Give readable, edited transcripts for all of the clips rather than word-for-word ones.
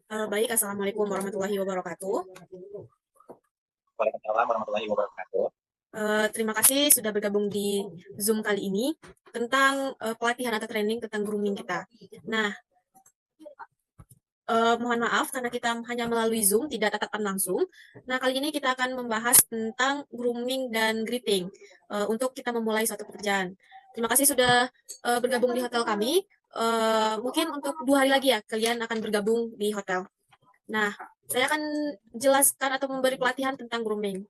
Baik, Assalamualaikum warahmatullahi wabarakatuh. Waalaikumsalam warahmatullahi wabarakatuh. Terima kasih sudah bergabung di Zoom kali ini tentang pelatihan atau training tentang grooming kita. Nah, mohon maaf karena kita hanya melalui Zoom, tidak tatapan langsung. Nah, kali ini kita akan membahas tentang grooming dan greeting untuk kita memulai suatu pekerjaan. Terima kasih sudah bergabung di hotel kami. Mungkin untuk 2 hari lagi ya, kalian akan bergabung di hotel. Nah, saya akan jelaskan atau memberi pelatihan tentang grooming.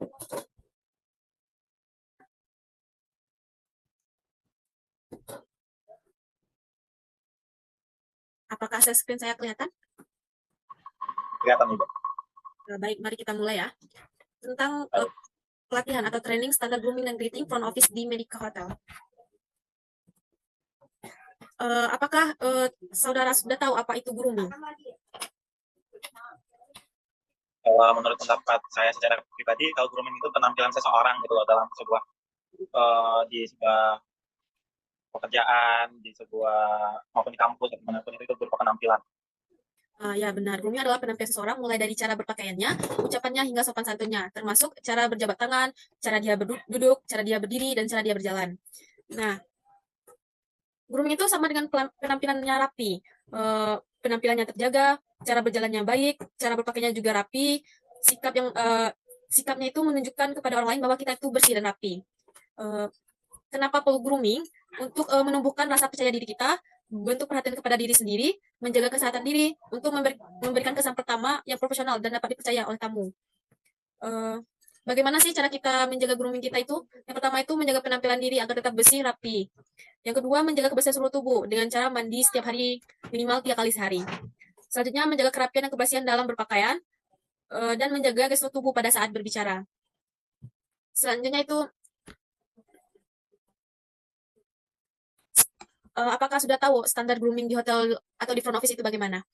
Apakah screen saya kelihatan? Kelihatan juga. Baik, mari kita mulai ya. Tentang Baik. pelatihan atau training standar grooming dan greeting front office di Medica Hotel. Apakah saudara sudah tahu apa itu grooming? Menurut pendapat saya secara pribadi, kalau grooming itu penampilan seseorang gitu loh dalam sebuah di sebuah pekerjaan, di sebuah maupun di kampus atau dimanapun itu berupa penampilan. Ya benar, grooming adalah penampilan seseorang mulai dari cara berpakaiannya, ucapannya hingga sopan santunnya, termasuk cara berjabat tangan, cara dia duduk, cara dia berdiri, dan cara dia berjalan. Nah, grooming itu sama dengan penampilannya rapi. Penampilannya terjaga, cara berjalannya baik, cara berpakaiannya juga rapi, sikapnya itu menunjukkan kepada orang lain bahwa kita itu bersih dan rapi. Eh, Kenapa perlu grooming? Untuk menumbuhkan rasa percaya diri kita, bentuk perhatian kepada diri sendiri, menjaga kesehatan diri, untuk memberikan kesan pertama yang profesional dan dapat dipercaya oleh tamu. Eh, Bagaimana sih cara kita menjaga grooming kita itu? Yang pertama itu menjaga penampilan diri agar tetap bersih, rapi. Yang kedua, menjaga kebersihan seluruh tubuh dengan cara mandi setiap hari minimal 3 kali sehari. Selanjutnya, menjaga kerapian dan kebersihan dalam berpakaian dan menjaga gestur tubuh pada saat berbicara. Selanjutnya itu, apakah sudah tahu standar grooming di hotel atau di front office itu bagaimana?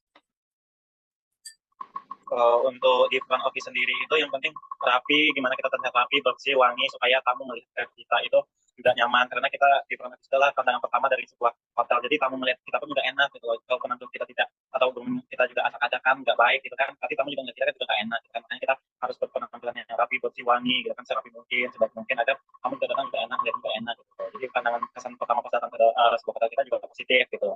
Untuk di front office sendiri itu yang penting rapi, gimana kita terlihat rapi, bersih, wangi, supaya tamu melihat kita itu juga nyaman. Karena kita di front office adalah pandangan pertama dari sebuah hotel. Jadi tamu melihat kita pun juga enak gitu loh. Kalau penampilan kita tidak atau kita juga acak-acakan, nggak baik gitu kan. Tapi tamu juga melihat kita kan juga nggak enak. Gitu kan. Makanya kita harus berpenampilan yang rapi, bersih, wangi, gitu kan, serapi mungkin, sebaik mungkin agar tamu juga datang juga enak, lihat juga enak gitu. Jadi pandangan kesan pertama pas datang ke sebuah hotel kita juga positif gitu.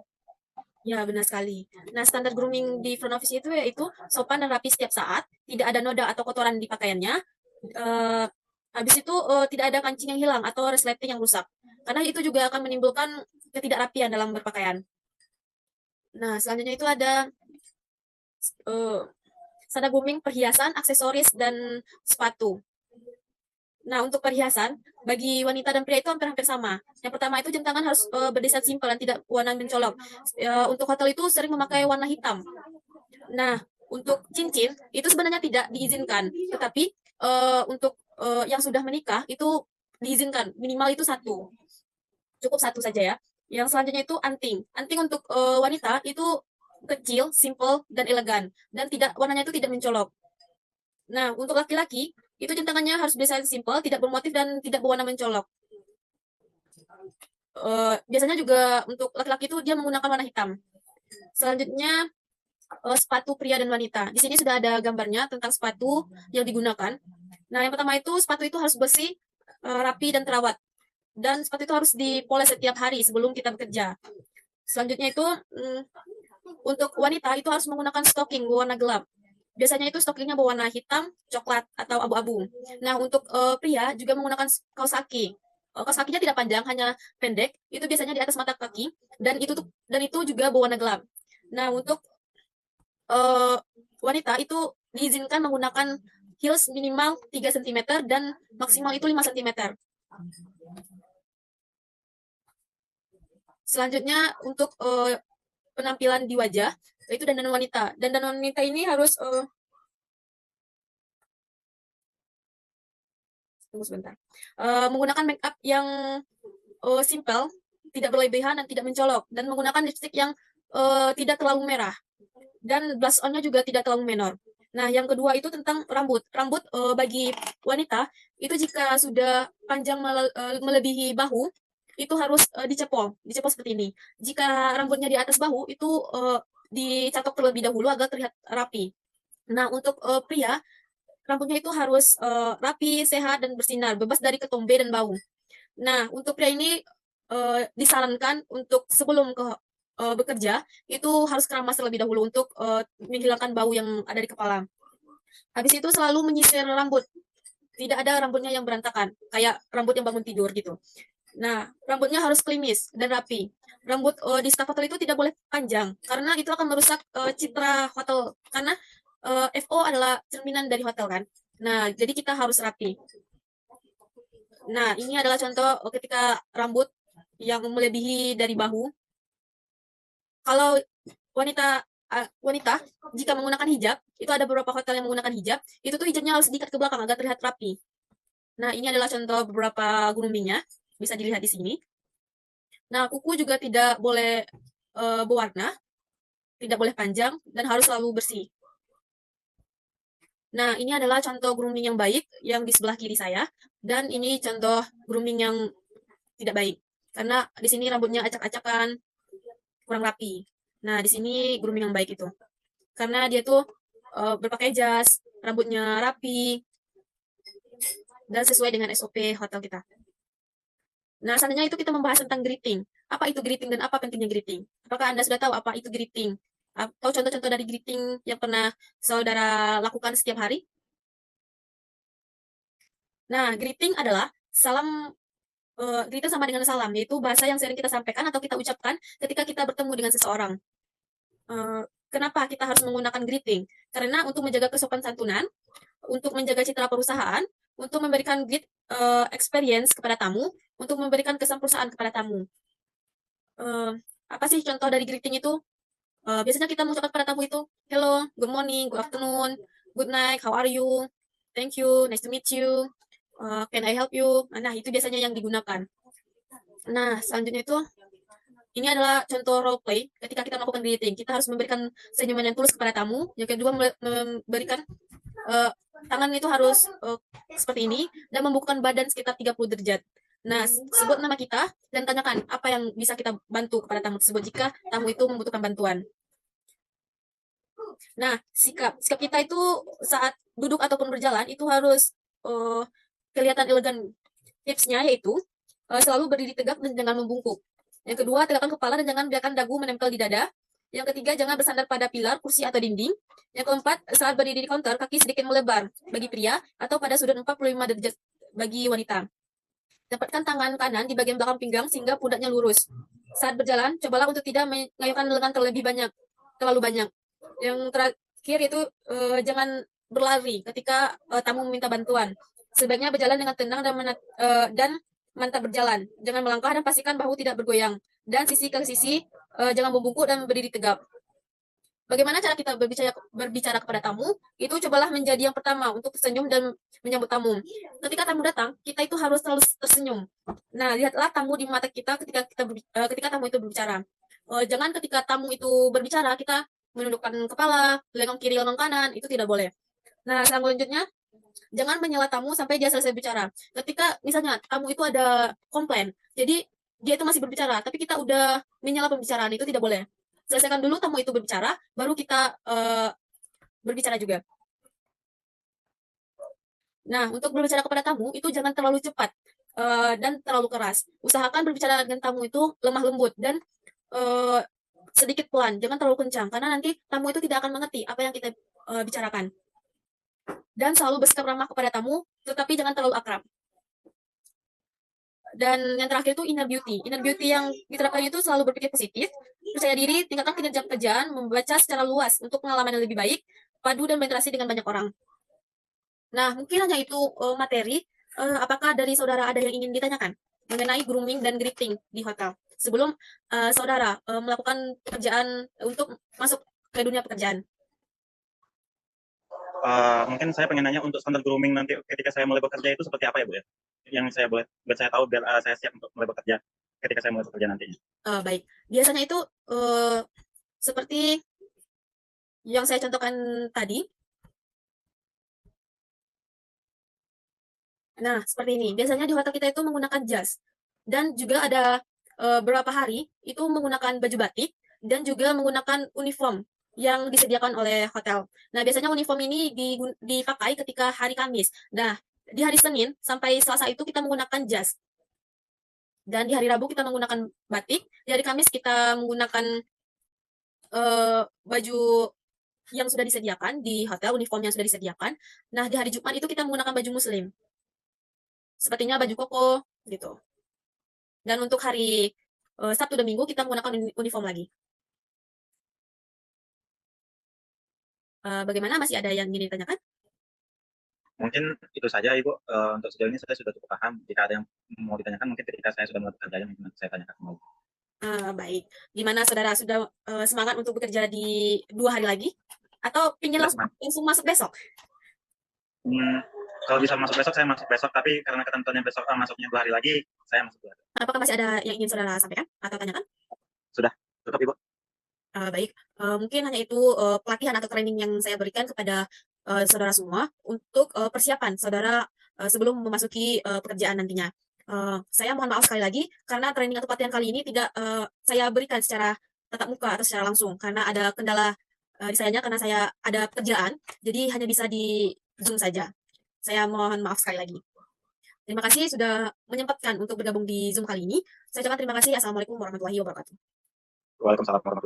Ya, benar sekali. Nah, standar grooming di front office itu yaitu sopan dan rapi setiap saat, tidak ada noda atau kotoran di pakaiannya. Eh, Habis itu tidak ada kancing yang hilang atau resleting yang rusak. Karena itu juga akan menimbulkan ketidakrapian dalam berpakaian. Nah, selanjutnya itu ada eh, standar grooming perhiasan, aksesoris, dan sepatu. Nah, untuk perhiasan, bagi wanita dan pria itu hampir-hampir sama. Yang pertama itu jam tangan harus berdesain simpel dan tidak warna mencolok. Untuk hotel itu sering memakai warna hitam. Nah, untuk cincin itu sebenarnya tidak diizinkan, tetapi untuk yang sudah menikah itu diizinkan minimal itu satu, cukup satu saja ya. Yang selanjutnya itu anting. Anting untuk wanita itu kecil, simple dan elegan dan tidak warnanya itu tidak mencolok. Nah, untuk laki-laki itu jam tangannya harus desain simple, tidak bermotif dan tidak berwarna mencolok. Biasanya juga untuk laki-laki itu dia menggunakan warna hitam. Selanjutnya sepatu pria dan wanita. Di sini sudah ada gambarnya tentang sepatu yang digunakan. Nah, yang pertama itu sepatu itu harus bersih, rapi dan terawat. Dan sepatu itu harus dipoles setiap hari sebelum kita bekerja. Selanjutnya itu untuk wanita itu harus menggunakan stocking berwarna gelap. Biasanya itu stockingnya berwarna hitam, coklat atau abu-abu. Nah, untuk pria juga menggunakan kaos kaki. Kaos kakinya tidak panjang, hanya pendek. Itu biasanya di atas mata kaki dan itu juga berwarna gelap. Nah, untuk eh, wanita itu diizinkan menggunakan heels minimal 3 cm dan maksimal itu 5 cm. Selanjutnya untuk penampilan di wajah itu dandan wanita. Dandan wanita ini harus tunggu sebentar. Menggunakan make up yang simple, tidak berlebihan dan tidak mencolok dan menggunakan lipstick yang tidak terlalu merah dan blush on-nya juga tidak terlalu menor. Nah, yang kedua itu tentang rambut. Rambut bagi wanita itu jika sudah panjang melebihi bahu itu harus dicepol seperti ini. Jika rambutnya di atas bahu itu dicatok terlebih dahulu agar terlihat rapi. Nah, untuk pria, rambutnya itu harus rapi, sehat, dan bersinar, bebas dari ketombe dan bau. Nah, untuk pria ini disarankan untuk sebelum bekerja itu harus keramas terlebih dahulu untuk menghilangkan bau yang ada di kepala. Habis itu selalu menyisir rambut. Tidak ada rambutnya yang berantakan, kayak rambut yang bangun tidur gitu. Nah, rambutnya harus klimis dan rapi. Rambut di staf hotel itu tidak boleh panjang karena itu akan merusak citra hotel karena FO adalah cerminan dari hotel kan. Nah, jadi kita harus rapi. Nah, ini adalah contoh ketika rambut yang melebihi dari bahu. Kalau wanita jika menggunakan hijab, itu ada beberapa hotel yang menggunakan hijab, itu tuh hijabnya harus diikat ke belakang agar terlihat rapi. Nah, ini adalah contoh beberapa groomingnya, bisa dilihat di sini. Nah, kuku juga tidak boleh berwarna, tidak boleh panjang, dan harus selalu bersih. Nah, ini adalah contoh grooming yang baik yang di sebelah kiri saya, dan ini contoh grooming yang tidak baik. Karena di sini rambutnya acak-acakan, kurang rapi. Nah, di sini grooming yang baik itu. Karena dia tuh berpakai jas, rambutnya rapi, dan sesuai dengan SOP hotel kita. Nah, selanjutnya itu kita membahas tentang greeting. Apa itu greeting dan apa pentingnya greeting? Apakah Anda sudah tahu apa itu greeting? Atau contoh-contoh dari greeting yang pernah saudara lakukan setiap hari? Nah, greeting adalah salam, greeting sama dengan salam, yaitu bahasa yang sering kita sampaikan atau kita ucapkan ketika kita bertemu dengan seseorang. Kenapa kita harus menggunakan greeting? Karena untuk menjaga kesopan santunan, untuk menjaga citra perusahaan, untuk memberikan great experience kepada tamu, untuk memberikan kesan perusahaan kepada tamu. Apa sih contoh dari greeting itu? Biasanya kita mengucapkan kepada tamu itu, hello, good morning, good afternoon, good night, how are you, thank you, nice to meet you, can I help you? Nah, itu biasanya yang digunakan. Nah, selanjutnya itu, ini adalah contoh role play ketika kita melakukan greeting. Kita harus memberikan senyuman yang tulus kepada tamu. Yang kedua, memberikan uh, tangan itu harus seperti ini dan membukakan badan sekitar 30 derajat. Nah, sebut nama kita dan tanyakan apa yang bisa kita bantu kepada tamu tersebut jika tamu itu membutuhkan bantuan. Nah, sikap kita itu saat duduk ataupun berjalan itu harus kelihatan elegan. Tipsnya yaitu selalu berdiri tegak dan jangan membungkuk. Yang kedua, tegakkan kepala dan jangan biarkan dagu menempel di dada. Yang ketiga, jangan bersandar pada pilar, kursi, atau dinding. Yang keempat, saat berdiri di counter, kaki sedikit melebar bagi pria atau pada sudut 45 derajat bagi wanita. Tempatkan tangan kanan di bagian belakang pinggang sehingga pundaknya lurus. Saat berjalan, cobalah untuk tidak mengayunkan lengan terlalu banyak. Yang terakhir itu jangan berlari ketika tamu meminta bantuan. Sebaiknya berjalan dengan tenang dan mantap berjalan. Jangan melangkah dan pastikan bahu tidak bergoyang. Dan sisi ke sisi, jangan membungkuk dan berdiri tegap. Bagaimana cara kita berbicara kepada tamu? Itu cobalah menjadi yang pertama untuk tersenyum dan menyambut tamu. Ketika tamu datang, kita itu harus selalu tersenyum. Nah, lihatlah tamu di mata kita ketika tamu itu berbicara. Jangan ketika tamu itu berbicara, kita menundukkan kepala, lengan kiri, lengan kanan, itu tidak boleh. Nah, selanjutnya, jangan menyela tamu sampai dia selesai bicara. Ketika misalnya tamu itu ada komplain, jadi dia itu masih berbicara, tapi kita udah menyela pembicaraan, itu tidak boleh. Selesaikan dulu tamu itu berbicara, baru kita berbicara juga. Nah, untuk berbicara kepada tamu itu jangan terlalu cepat dan terlalu keras. Usahakan berbicara dengan tamu itu lemah lembut dan sedikit pelan, jangan terlalu kencang karena nanti tamu itu tidak akan mengerti apa yang kita bicarakan. Dan selalu bersikap ramah kepada tamu, tetapi jangan terlalu akrab. Dan yang terakhir itu inner beauty. Inner beauty yang diterapkan itu selalu berpikir positif, percaya diri, tingkatkan kinerja pekerjaan, membaca secara luas untuk pengalaman yang lebih baik, padu dan berinteraksi dengan banyak orang. Nah, mungkin hanya itu materi. Apakah dari saudara ada yang ingin ditanyakan mengenai grooming dan greeting di hotel? Sebelum saudara melakukan pekerjaan untuk masuk ke dunia pekerjaan. Mungkin saya pengen nanya untuk standar grooming nanti ketika saya mulai bekerja itu seperti apa ya Bu ya? Yang saya boleh biar saya tahu biar saya siap untuk mulai bekerja ketika saya mulai bekerja nantinya. Baik, biasanya itu seperti yang saya contohkan tadi. Nah, seperti ini. Biasanya di hotel kita itu menggunakan jas. Dan juga ada beberapa hari itu menggunakan baju batik dan juga menggunakan uniform yang disediakan oleh hotel. Nah, biasanya uniform ini dipakai ketika hari Kamis. Nah, di hari Senin sampai Selasa itu kita menggunakan jas. Dan di hari Rabu kita menggunakan batik. Di hari Kamis kita menggunakan baju yang sudah disediakan di hotel, uniform yang sudah disediakan. Nah, di hari Jumat itu kita menggunakan baju muslim. Sepertinya baju koko gitu. Dan untuk hari Sabtu dan Minggu kita menggunakan uniform lagi. Bagaimana? Masih ada yang ingin ditanyakan? Mungkin itu saja Ibu. Untuk sejauh ini saya sudah cukup paham. Jika ada yang mau ditanyakan, mungkin ketika saya sudah melakukan kerjanya, mungkin saya tanyakan kembali. Baik. Gimana saudara sudah semangat untuk bekerja di 2 hari lagi? Atau ingin Sudah langsung masuk besok? Kalau bisa masuk besok, saya masuk besok. Tapi karena ketentuannya besok masuknya 2 hari lagi, saya masuk 2 hari. Apakah masih ada yang ingin saudara sampaikan atau tanyakan? Sudah, tutup Ibu. Baik. Mungkin hanya itu pelatihan atau training yang saya berikan kepada saudara semua untuk persiapan saudara sebelum memasuki pekerjaan nantinya. Saya mohon maaf sekali lagi karena training atau pelatihan kali ini tidak saya berikan secara tatap muka atau secara langsung karena ada kendala di sayanya karena saya ada pekerjaan, jadi hanya bisa di Zoom saja. Saya mohon maaf sekali lagi. Terima kasih sudah menyempatkan untuk bergabung di Zoom kali ini. Saya ucapkan terima kasih. Assalamualaikum warahmatullahi wabarakatuh. Waalaikumsalam warahmatullahi wabarakatuh.